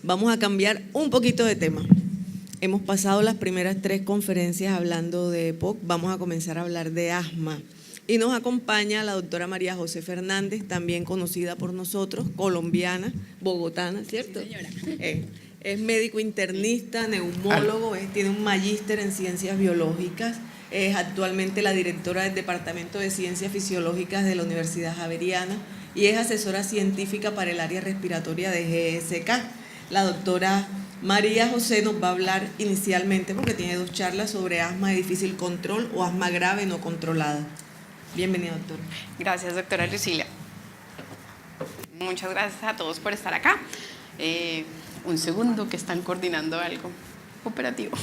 Vamos a cambiar un poquito de tema. Hemos pasado las primeras 3 conferencias hablando de EPOC, vamos a comenzar a hablar de asma. Y nos acompaña la doctora María José Fernández, también conocida por nosotros, colombiana, bogotana, ¿cierto? Sí, señora. Es médico internista, neumólogo, tiene un magíster en ciencias biológicas, es actualmente la directora del Departamento de Ciencias Fisiológicas de la Universidad Javeriana y es asesora científica para el área respiratoria de GSK. La doctora María José nos va a hablar inicialmente, porque tiene 2 charlas, sobre asma de difícil control o asma grave no controlada. Bienvenida, doctora. Gracias, doctora Lucila. Muchas gracias a todos por estar acá. Un segundo, que están coordinando algo operativo.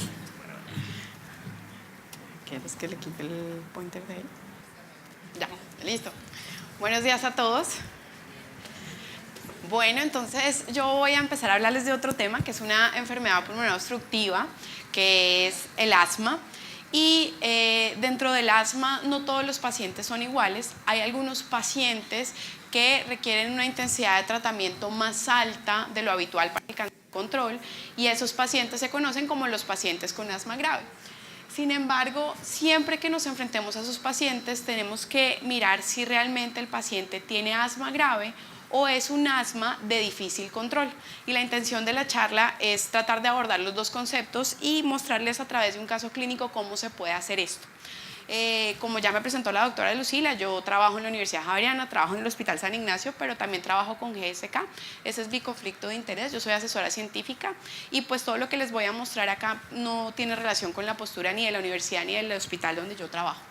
¿Quieres que le quite el pointer de ahí? Ya, listo. Buenos días a todos. Bueno, entonces yo voy a empezar a hablarles de otro tema, que es una enfermedad pulmonar obstructiva, que es el asma. Y dentro del asma no todos los pacientes son iguales. Hay algunos pacientes que requieren una intensidad de tratamiento más alta de lo habitual para alcanzar el control, y esos pacientes se conocen como los pacientes con asma grave. Sin embargo, siempre que nos enfrentemos a esos pacientes tenemos que mirar si realmente el paciente tiene asma grave o es un asma de difícil control. Y la intención de la charla es tratar de abordar los 2 conceptos y mostrarles a través de un caso clínico cómo se puede hacer esto. Como ya me presentó la doctora Lucila, yo trabajo en la Universidad Javeriana, trabajo en el Hospital San Ignacio, pero también trabajo con GSK. Ese es mi conflicto de interés. Yo soy asesora científica y pues todo lo que les voy a mostrar acá no tiene relación con la postura ni de la universidad ni del hospital donde yo trabajo.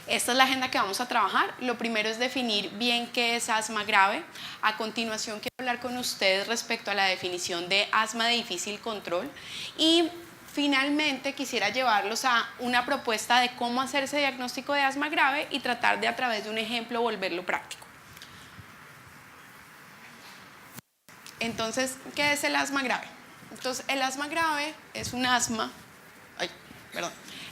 Esta es la agenda que vamos a trabajar. Lo primero es definir bien qué es asma grave. A continuación quiero hablar con ustedes respecto a la definición de asma de difícil control. Y finalmente quisiera llevarlos a una propuesta de cómo hacer ese diagnóstico de asma grave y tratar de, a través de un ejemplo, volverlo práctico. Entonces, ¿qué es el asma grave? Entonces, el asma grave es un asma...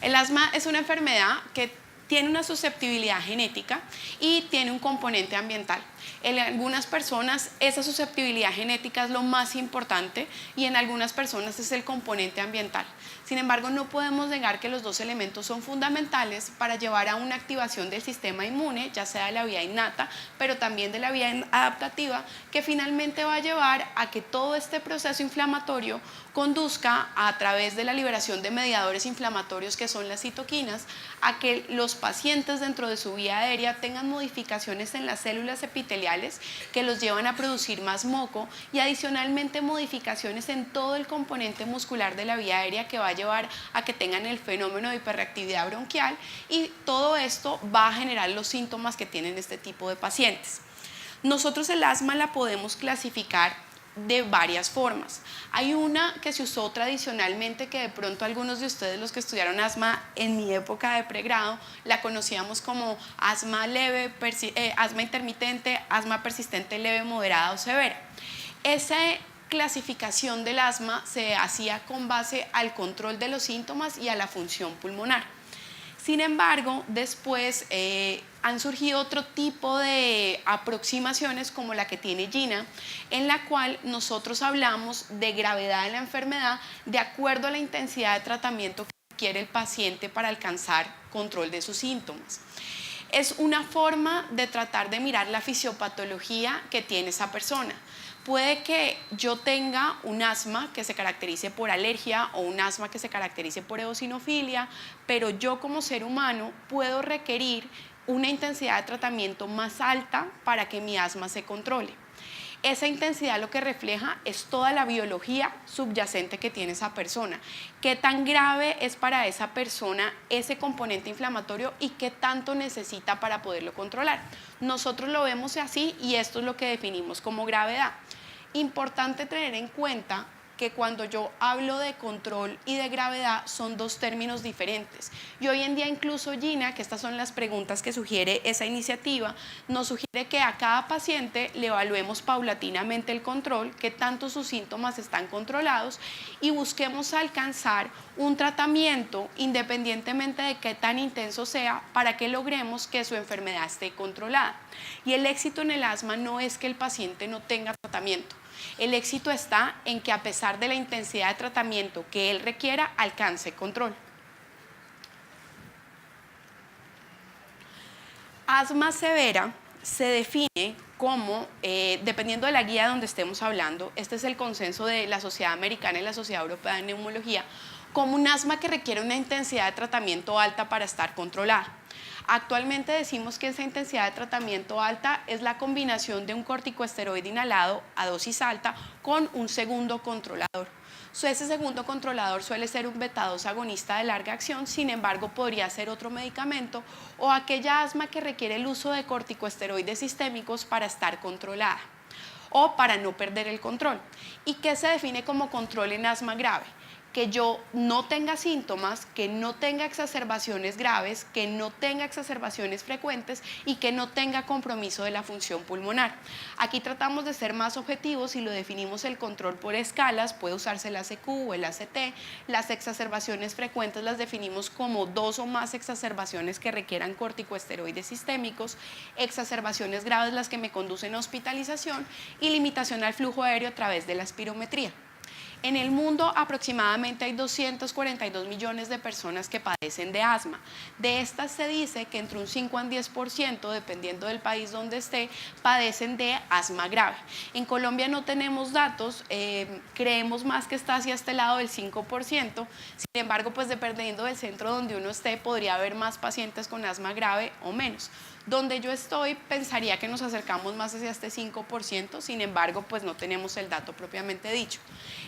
El asma es una enfermedad que tiene una susceptibilidad genética y tiene un componente ambiental. En algunas personas esa susceptibilidad genética es lo más importante y en algunas personas es el componente ambiental. Sin embargo, no podemos negar que los 2 elementos son fundamentales para llevar a una activación del sistema inmune, ya sea de la vía innata, pero también de la vía adaptativa, que finalmente va a llevar a que todo este proceso inflamatorio conduzca, a través de la liberación de mediadores inflamatorios que son las citoquinas, a que los pacientes dentro de su vía aérea tengan modificaciones en las células epiteliales que los llevan a producir más moco, y adicionalmente modificaciones en todo el componente muscular de la vía aérea que va a llevar a que tengan el fenómeno de hiperreactividad bronquial, y todo esto va a generar los síntomas que tienen este tipo de pacientes. Nosotros el asma la podemos clasificar de varias formas. Hay una que se usó tradicionalmente, que de pronto algunos de ustedes, los que estudiaron asma en mi época de pregrado, la conocíamos como asma leve, asma intermitente, asma persistente leve, moderada o severa. Esa clasificación del asma se hacía con base al control de los síntomas y a la función pulmonar. Sin embargo, después han surgido otro tipo de aproximaciones, como la que tiene Gina, en la cual nosotros hablamos de gravedad de la enfermedad de acuerdo a la intensidad de tratamiento que requiere el paciente para alcanzar control de sus síntomas. Es una forma de tratar de mirar la fisiopatología que tiene esa persona. Puede que yo tenga un asma que se caracterice por alergia o un asma que se caracterice por eosinofilia, pero yo como ser humano puedo requerir una intensidad de tratamiento más alta para que mi asma se controle. Esa intensidad lo que refleja es toda la biología subyacente que tiene esa persona. Qué tan grave es para esa persona ese componente inflamatorio y qué tanto necesita para poderlo controlar. Nosotros lo vemos así y esto es lo que definimos como gravedad. Importante tener en cuenta que cuando yo hablo de control y de gravedad son 2 términos diferentes. Y hoy en día incluso Gina, que estas son las preguntas que sugiere esa iniciativa, nos sugiere que a cada paciente le evaluemos paulatinamente el control, que tanto sus síntomas están controlados, y busquemos alcanzar un tratamiento independientemente de qué tan intenso sea, para que logremos que su enfermedad esté controlada. Y el éxito en el asma no es que el paciente no tenga tratamiento. El éxito está en que a pesar de la intensidad de tratamiento que él requiera, alcance control. Asma severa se define como, dependiendo de la guía donde estemos hablando, este es el consenso de la Sociedad Americana y la Sociedad Europea de Neumología, como un asma que requiere una intensidad de tratamiento alta para estar controlada. Actualmente decimos que esa intensidad de tratamiento alta es la combinación de un corticosteroide inhalado a dosis alta con un segundo controlador. Ese segundo controlador suele ser un beta-2 agonista de larga acción, sin embargo podría ser otro medicamento o aquella asma que requiere el uso de corticosteroides sistémicos para estar controlada o para no perder el control. ¿Y qué se define como control en asma grave? Que yo no tenga síntomas, que no tenga exacerbaciones graves, que no tenga exacerbaciones frecuentes y que no tenga compromiso de la función pulmonar. Aquí tratamos de ser más objetivos y lo definimos el control por escalas, puede usarse el ACQ o el ACT. Las exacerbaciones frecuentes las definimos como 2 o más exacerbaciones que requieran corticosteroides sistémicos, exacerbaciones graves las que me conducen a hospitalización y limitación al flujo aéreo a través de la espirometría. En el mundo aproximadamente hay 242 millones de personas que padecen de asma. De estas se dice que entre un 5 al 10%, dependiendo del país donde esté, padecen de asma grave. En Colombia no tenemos datos, creemos más que está hacia este lado del 5%, sin embargo, pues dependiendo del centro donde uno esté, podría haber más pacientes con asma grave o menos. Donde yo estoy, pensaría que nos acercamos más hacia este 5%, sin embargo, pues no tenemos el dato propiamente dicho.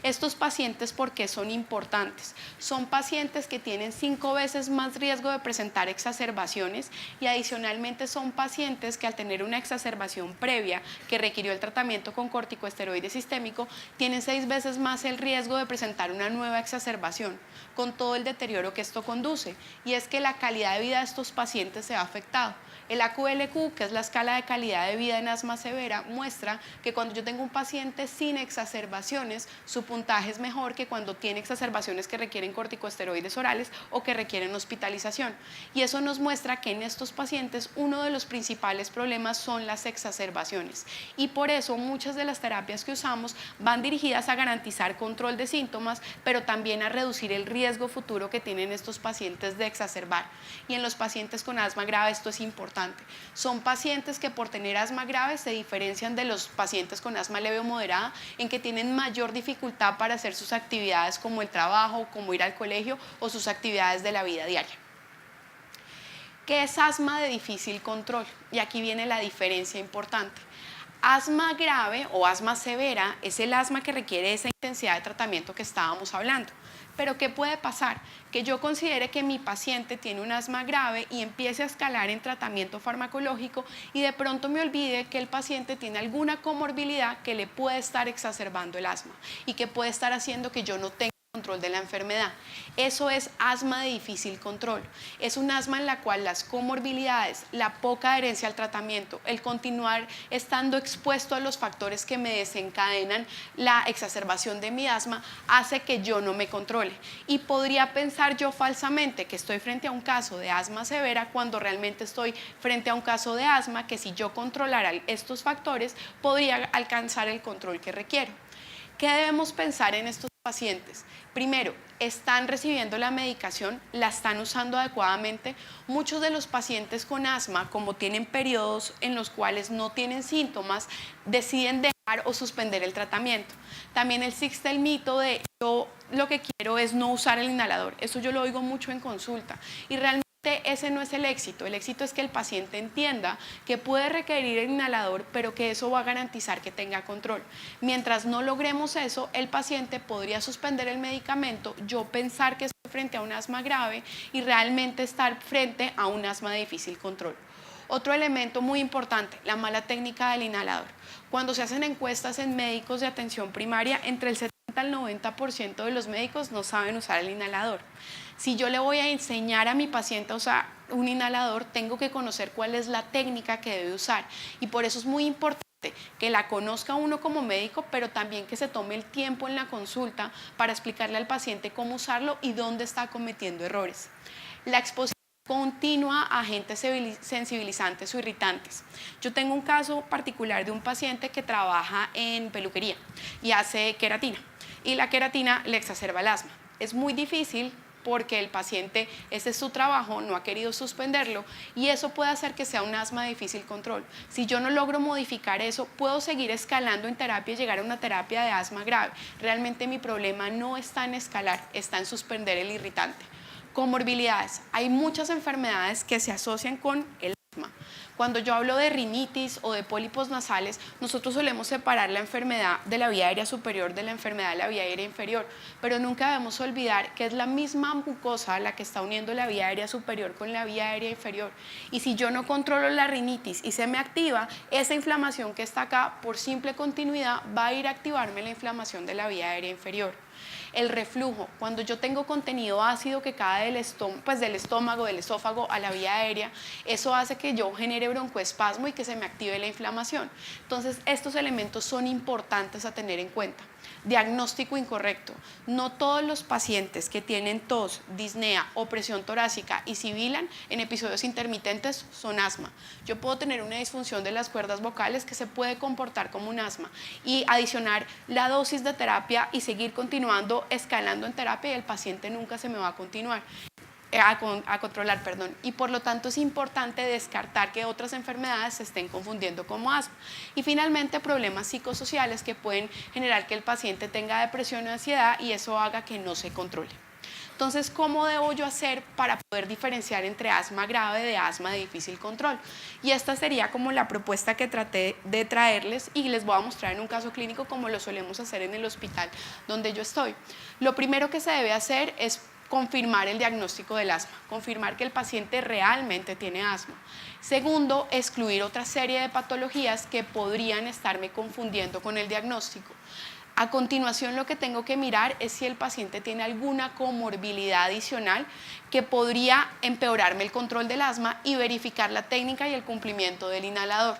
Estos pacientes, ¿por qué son importantes? Son pacientes que tienen 5 veces más riesgo de presentar exacerbaciones y adicionalmente son pacientes que al tener una exacerbación previa que requirió el tratamiento con corticosteroide sistémico, tienen 6 veces más el riesgo de presentar una nueva exacerbación, con todo el deterioro que esto conduce. Y es que la calidad de vida de estos pacientes se ha afectado. El AQLQ, que es la escala de calidad de vida en asma severa, muestra que cuando yo tengo un paciente sin exacerbaciones, su puntaje es mejor que cuando tiene exacerbaciones que requieren corticosteroides orales o que requieren hospitalización. Y eso nos muestra que en estos pacientes uno de los principales problemas son las exacerbaciones. Y por eso muchas de las terapias que usamos van dirigidas a garantizar control de síntomas, pero también a reducir el riesgo futuro que tienen estos pacientes de exacerbar. Y en los pacientes con asma grave esto es importante. Son pacientes que por tener asma grave se diferencian de los pacientes con asma leve o moderada en que tienen mayor dificultad para hacer sus actividades como el trabajo, como ir al colegio o sus actividades de la vida diaria. ¿Qué es asma de difícil control? Y aquí viene la diferencia importante. Asma grave o asma severa es el asma que requiere esa intensidad de tratamiento que estábamos hablando. Pero ¿qué puede pasar? Que yo considere que mi paciente tiene un asma grave y empiece a escalar en tratamiento farmacológico y de pronto me olvide que el paciente tiene alguna comorbilidad que le puede estar exacerbando el asma y que puede estar haciendo que yo no tenga control de la enfermedad. Eso es asma de difícil control. Es un asma en la cual las comorbilidades, la poca adherencia al tratamiento, el continuar estando expuesto a los factores que me desencadenan la exacerbación de mi asma, hace que yo no me controle. Y podría pensar yo falsamente que estoy frente a un caso de asma severa cuando realmente estoy frente a un caso de asma que si yo controlara estos factores podría alcanzar el control que requiero. ¿Qué debemos pensar en estos pacientes? Primero, ¿están recibiendo la medicación? ¿La están usando adecuadamente? Muchos de los pacientes con asma, como tienen periodos en los cuales no tienen síntomas, deciden dejar o suspender el tratamiento. También existe el mito de yo lo que quiero es no usar el inhalador. Eso yo lo oigo mucho en consulta y realmente ese no es el éxito es que el paciente entienda que puede requerir el inhalador, pero que eso va a garantizar que tenga control. Mientras no logremos eso, el paciente podría suspender el medicamento, yo pensar que estoy frente a un asma grave y realmente estar frente a un asma de difícil control. Otro elemento muy importante, la mala técnica del inhalador. Cuando se hacen encuestas en médicos de atención primaria, entre el 70 al 90% de los médicos no saben usar el inhalador. Si yo le voy a enseñar a mi paciente a usar un inhalador, tengo que conocer cuál es la técnica que debe usar y por eso es muy importante que la conozca uno como médico, pero también que se tome el tiempo en la consulta para explicarle al paciente cómo usarlo y dónde está cometiendo errores. La exposición continua a agentes sensibilizantes o irritantes. Yo tengo un caso particular de un paciente que trabaja en peluquería y hace queratina, y la queratina le exacerba el asma. Es muy difícil porque el paciente, ese es su trabajo, no ha querido suspenderlo, y eso puede hacer que sea un asma de difícil control. Si yo no logro modificar eso, puedo seguir escalando en terapia y llegar a una terapia de asma grave. Realmente mi problema no está en escalar, está en suspender el irritante. Comorbilidades. Hay muchas enfermedades que se asocian con el asma. Cuando yo hablo de rinitis o de pólipos nasales, nosotros solemos separar la enfermedad de la vía aérea superior de la enfermedad de la vía aérea inferior, pero nunca debemos olvidar que es la misma mucosa la que está uniendo la vía aérea superior con la vía aérea inferior. Y si yo no controlo la rinitis y se me activa, esa inflamación que está acá, por simple continuidad, va a ir a activarme la inflamación de la vía aérea inferior. El reflujo, cuando yo tengo contenido ácido que cae del estómago, del esófago a la vía aérea, eso hace que yo genere broncoespasmo y que se me active la inflamación. Entonces, estos elementos son importantes a tener en cuenta. Diagnóstico incorrecto. No todos los pacientes que tienen tos, disnea o presión torácica y sibilan en episodios intermitentes son asma. Yo puedo tener una disfunción de las cuerdas vocales que se puede comportar como un asma y adicionar la dosis de terapia y seguir continuando escalando en terapia y el paciente nunca se me va a continuar. A controlar, perdón, y por lo tanto es importante descartar que otras enfermedades se estén confundiendo como asma. Y finalmente, problemas psicosociales que pueden generar que el paciente tenga depresión o ansiedad y eso haga que no se controle. Entonces, ¿cómo debo yo hacer para poder diferenciar entre asma grave de asma de difícil control? Y esta sería como la propuesta que traté de traerles y les voy a mostrar en un caso clínico como lo solemos hacer en el hospital donde yo estoy. Lo primero que se debe hacer es confirmar el diagnóstico del asma, confirmar que el paciente realmente tiene asma. Segundo, excluir otra serie de patologías que podrían estarme confundiendo con el diagnóstico. A continuación, lo que tengo que mirar es si el paciente tiene alguna comorbilidad adicional que podría empeorarme el control del asma y verificar la técnica y el cumplimiento del inhalador.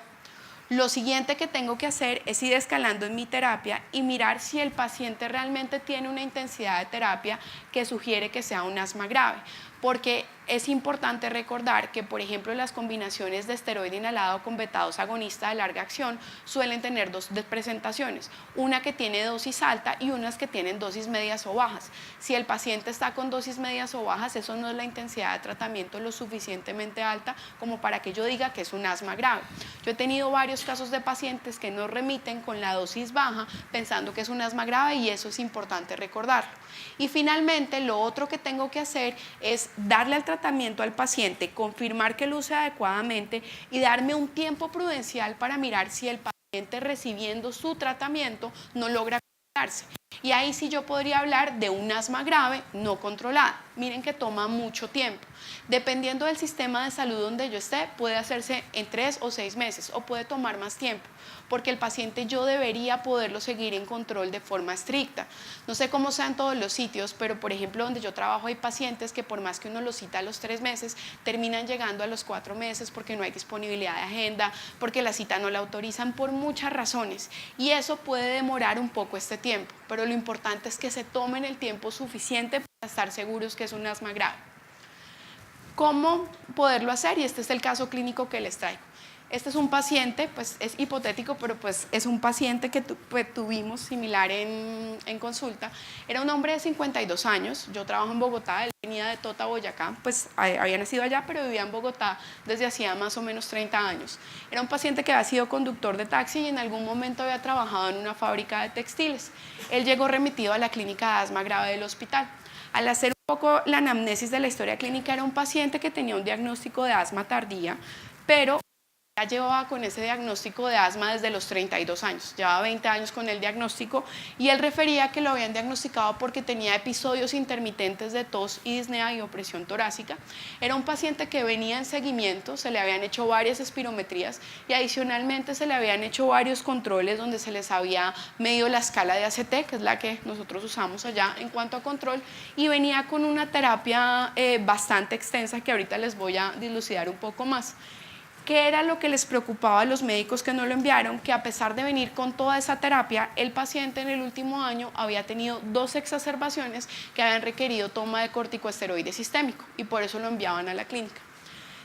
Lo siguiente que tengo que hacer es ir escalando en mi terapia y mirar si el paciente realmente tiene una intensidad de terapia que sugiere que sea un asma grave, porque es importante recordar que, por ejemplo, las combinaciones de esteroide inhalado con beta-2 agonista de larga acción suelen tener dos presentaciones, una que tiene dosis alta y unas que tienen dosis medias o bajas. Si el paciente está con dosis medias o bajas, eso no es la intensidad de tratamiento lo suficientemente alta como para que yo diga que es un asma grave. Yo he tenido varios casos de pacientes que no remiten con la dosis baja pensando que es un asma grave y eso es importante recordarlo. Y finalmente, lo otro que tengo que hacer es darle el tratamiento al paciente, confirmar que lo use adecuadamente y darme un tiempo prudencial para mirar si el paciente recibiendo su tratamiento no logra controlarse. Y ahí sí yo podría hablar de un asma grave no controlada. Miren que toma mucho tiempo. Dependiendo del sistema de salud donde yo esté, puede hacerse en 3 o 6 meses o puede tomar más tiempo, porque el paciente yo debería poderlo seguir en control de forma estricta. No sé cómo sea en todos los sitios, pero por ejemplo donde yo trabajo hay pacientes que por más que uno los cita a los 3 meses, terminan llegando a los 4 meses porque no hay disponibilidad de agenda, porque la cita no la autorizan por muchas razones y eso puede demorar un poco este tiempo, pero lo importante es que se tomen el tiempo suficiente para estar seguros que es un asma grave. ¿Cómo poderlo hacer? Y este es el caso clínico que les traigo. Este es un paciente, pues es hipotético, pero pues es un paciente que tuvimos similar en consulta. Era un hombre de 52 años, yo trabajo en Bogotá, él venía de Tota, Boyacá, pues había nacido allá, pero vivía en Bogotá desde hacía más o menos 30 años. Era un paciente que había sido conductor de taxi y en algún momento había trabajado en una fábrica de textiles. Él llegó remitido a la clínica de asma grave del hospital. Al hacer un poco la anamnesis de la historia clínica, era un paciente que tenía un diagnóstico de asma tardía, pero ya llevaba con ese diagnóstico de asma desde los 32 años, llevaba 20 años con el diagnóstico y él refería que lo habían diagnosticado porque tenía episodios intermitentes de tos y disnea y opresión torácica. Era un paciente que venía en seguimiento, se le habían hecho varias espirometrías y adicionalmente se le habían hecho varios controles donde se les había medido la escala de ACT, que es la que nosotros usamos allá en cuanto a control, y venía con una terapia bastante extensa que ahorita les voy a dilucidar un poco más. ¿Qué era lo que les preocupaba a los médicos que no lo enviaron? Que a pesar de venir con toda esa terapia, el paciente en el último año había tenido 2 exacerbaciones que habían requerido toma de corticosteroide sistémico y por eso lo enviaban a la clínica.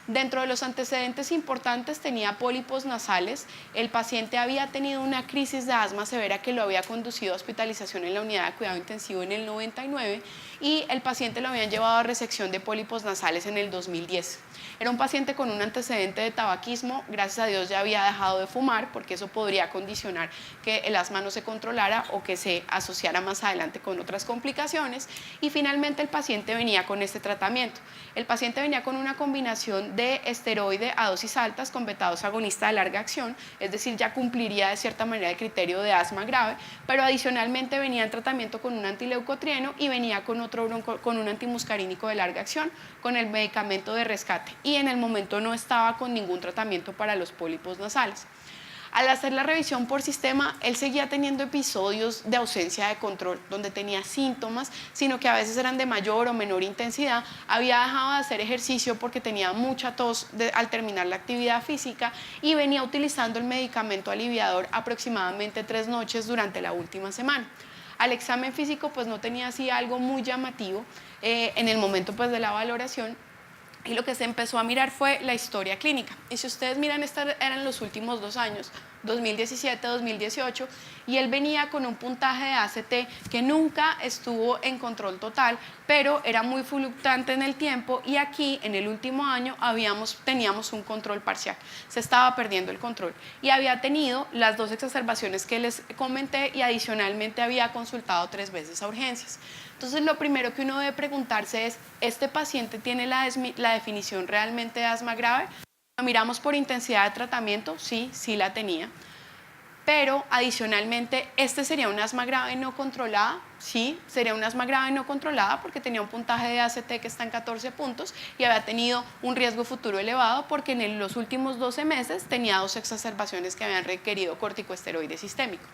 Dentro de los antecedentes importantes tenía pólipos nasales, el paciente había tenido una crisis de asma severa que lo había conducido a hospitalización en la unidad de cuidado intensivo en el 99 y el paciente lo habían llevado a resección de pólipos nasales en el 2010. Era un paciente con un antecedente de tabaquismo, gracias a Dios ya había dejado de fumar porque eso podría condicionar que el asma no se controlara o que se asociara más adelante con otras complicaciones y finalmente el paciente venía con este tratamiento. El paciente venía con una combinación de esteroide a dosis altas con beta-2 agonista de larga acción, es decir, ya cumpliría de cierta manera el criterio de asma grave, pero adicionalmente venía en tratamiento con un antileucotrieno y venía con con un antimuscarínico de larga acción, con el medicamento de rescate y en el momento no estaba con ningún tratamiento para los pólipos nasales. Al hacer la revisión por sistema, él seguía teniendo episodios de ausencia de control, donde tenía síntomas, sino que a veces eran de mayor o menor intensidad. Había dejado de hacer ejercicio porque tenía mucha tos al terminar la actividad física y venía utilizando el medicamento aliviador aproximadamente 3 noches durante la última semana. Al examen físico pues no tenía así algo muy llamativo en el momento pues de la valoración. Y lo que se empezó a mirar fue la historia clínica. Y si ustedes miran, estos eran los últimos 2 años, 2017, 2018, y él venía con un puntaje de ACT que nunca estuvo en control total, pero era muy fluctuante en el tiempo y aquí en el último año teníamos un control parcial, se estaba perdiendo el control y había tenido las 2 exacerbaciones que les comenté y adicionalmente había consultado 3 veces a urgencias. Entonces lo primero que uno debe preguntarse es, ¿este paciente tiene la definición realmente de asma grave? ¿Lo miramos por intensidad de tratamiento? Sí, sí la tenía. Pero adicionalmente, ¿este sería un asma grave no controlada? Sí, sería un asma grave no controlada porque tenía un puntaje de ACT que está en 14 puntos y había tenido un riesgo futuro elevado porque en los últimos 12 meses tenía 2 exacerbaciones que habían requerido corticosteroide sistémico.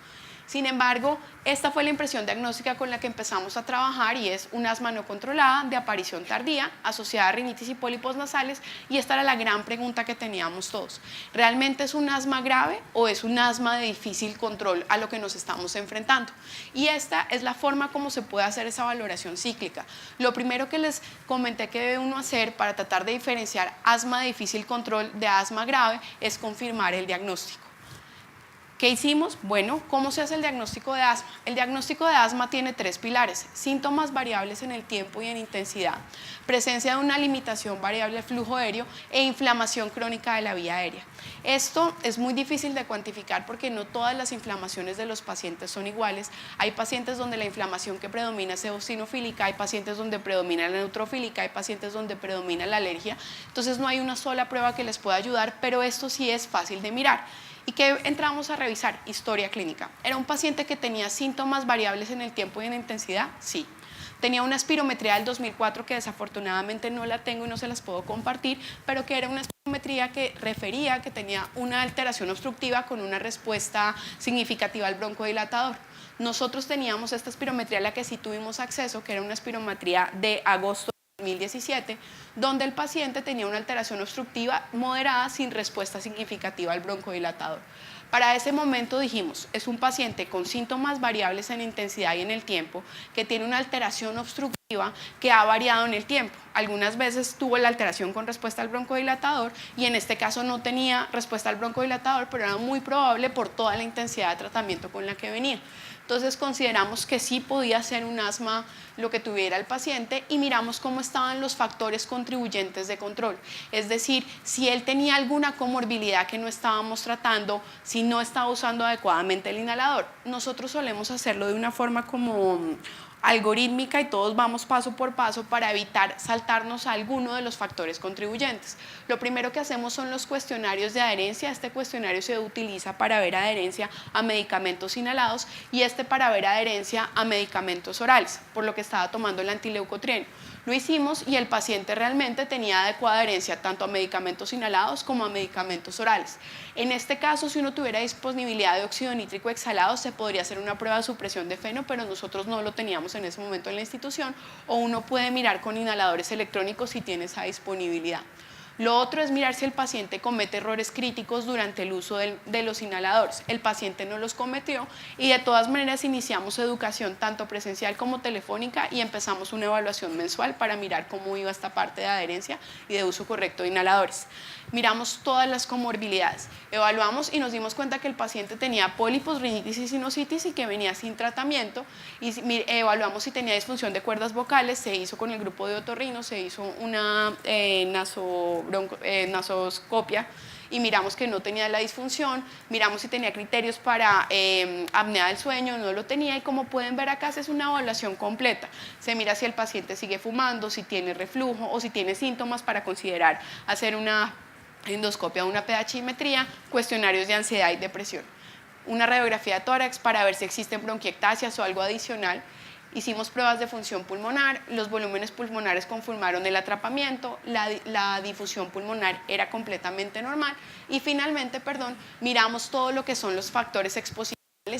Sin embargo, esta fue la impresión diagnóstica con la que empezamos a trabajar y es un asma no controlada de aparición tardía asociada a rinitis y pólipos nasales y esta era la gran pregunta que teníamos todos. ¿Realmente es un asma grave o es un asma de difícil control a lo que nos estamos enfrentando? Y esta es la forma como se puede hacer esa valoración cíclica. Lo primero que les comenté que debe uno hacer para tratar de diferenciar asma de difícil control de asma grave es confirmar el diagnóstico. ¿Qué hicimos? Bueno, ¿cómo se hace el diagnóstico de asma? El diagnóstico de asma tiene 3 pilares: síntomas variables en el tiempo y en intensidad, presencia de una limitación variable del flujo aéreo e inflamación crónica de la vía aérea. Esto es muy difícil de cuantificar porque no todas las inflamaciones de los pacientes son iguales. Hay pacientes donde la inflamación que predomina es eosinofílica, hay pacientes donde predomina la neutrofílica, hay pacientes donde predomina la alergia. Entonces no hay una sola prueba que les pueda ayudar, pero esto sí es fácil de mirar. ¿Y qué entramos a revisar? Historia clínica. ¿Era un paciente que tenía síntomas variables en el tiempo y en la intensidad? Sí. Tenía una espirometría del 2004 que desafortunadamente no la tengo y no se las puedo compartir, pero que era una espirometría que refería que tenía una alteración obstructiva con una respuesta significativa al broncodilatador. Nosotros teníamos esta espirometría a la que sí tuvimos acceso, que era una espirometría de agosto de 2017, donde el paciente tenía una alteración obstructiva moderada sin respuesta significativa al broncodilatador. Para ese momento dijimos, es un paciente con síntomas variables en intensidad y en el tiempo, que tiene una alteración obstructiva que ha variado en el tiempo. Algunas veces tuvo la alteración con respuesta al broncodilatador y en este caso no tenía respuesta al broncodilatador, pero era muy probable por toda la intensidad de tratamiento con la que venía. Entonces consideramos que sí podía ser un asma lo que tuviera el paciente y miramos cómo estaban los factores contribuyentes de control. Es decir, si él tenía alguna comorbilidad que no estábamos tratando, si no estaba usando adecuadamente el inhalador. Nosotros solemos hacerlo de una forma como algorítmica y todos vamos paso por paso para evitar saltarnos a alguno de los factores contribuyentes. Lo primero que hacemos son los cuestionarios de adherencia. Este cuestionario se utiliza para ver adherencia a medicamentos inhalados y este para ver adherencia a medicamentos orales, por lo que estaba tomando el antileucotrieno. Lo hicimos y el paciente realmente tenía adecuada adherencia tanto a medicamentos inhalados como a medicamentos orales. En este caso, si uno tuviera disponibilidad de óxido nítrico exhalado, se podría hacer una prueba de supresión de feno, pero nosotros no lo teníamos en ese momento en la institución, o uno puede mirar con inhaladores electrónicos si tiene esa disponibilidad. Lo otro es mirar si el paciente comete errores críticos durante el uso de los inhaladores. El paciente no los cometió y de todas maneras iniciamos educación tanto presencial como telefónica y empezamos una evaluación mensual para mirar cómo iba esta parte de adherencia y de uso correcto de inhaladores. Miramos todas las comorbilidades, evaluamos y nos dimos cuenta que el paciente tenía pólipos, rinitis y sinusitis y que venía sin tratamiento, y evaluamos si tenía disfunción de cuerdas vocales, se hizo con el grupo de otorrino, se hizo una nasoscopia y miramos que no tenía la disfunción, miramos si tenía criterios para apnea del sueño, no lo tenía, y como pueden ver acá es una evaluación completa. Se mira si el paciente sigue fumando, si tiene reflujo o si tiene síntomas para considerar hacer una endoscopia o una pH-metría, cuestionarios de ansiedad y depresión. Una radiografía de tórax para ver si existen bronquiectasias o algo adicional. Hicimos pruebas de función pulmonar, los volúmenes pulmonares confirmaron el atrapamiento, la difusión pulmonar era completamente normal y finalmente, miramos todo lo que son los factores exposicionales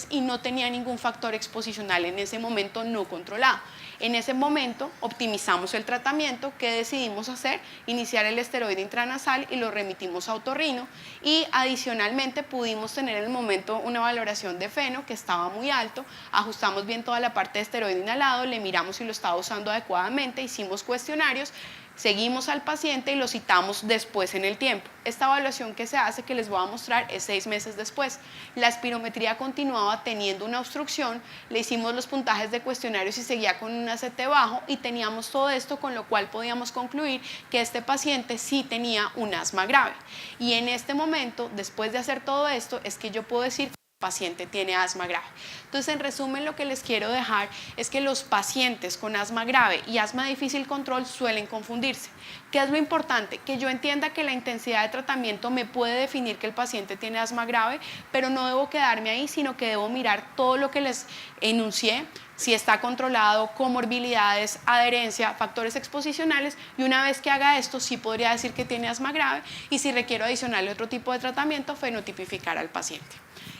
y no tenía ningún factor exposicional en ese momento no controlado. En ese momento optimizamos el tratamiento. ¿Qué decidimos hacer? Iniciar el esteroide intranasal y lo remitimos a otorrino, y adicionalmente pudimos tener en el momento una valoración de feno que estaba muy alto, ajustamos bien toda la parte de esteroide inhalado, le miramos si lo estaba usando adecuadamente, hicimos cuestionarios, seguimos al paciente y lo citamos después en el tiempo. Esta evaluación que se hace, que les voy a mostrar, es 6 meses después. La espirometría continuaba teniendo una obstrucción, le hicimos los puntajes de cuestionarios y seguía con un ACT bajo y teníamos todo esto, con lo cual podíamos concluir que este paciente sí tenía un asma grave. Y en este momento, después de hacer todo esto, es que yo puedo decir paciente tiene asma grave. Entonces, en resumen, lo que les quiero dejar es que los pacientes con asma grave y asma de difícil control suelen confundirse. ¿Qué es lo importante? Que yo entienda que la intensidad de tratamiento me puede definir que el paciente tiene asma grave, pero no debo quedarme ahí, sino que debo mirar todo lo que les enuncié, si está controlado, comorbilidades, adherencia, factores exposicionales, y una vez que haga esto, sí podría decir que tiene asma grave, y si requiero adicionarle otro tipo de tratamiento, fenotipificar al paciente.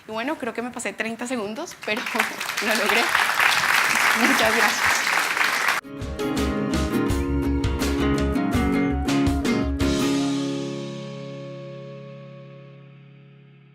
Y bueno, creo que me pasé 30 segundos, pero lo logré. Muchas gracias.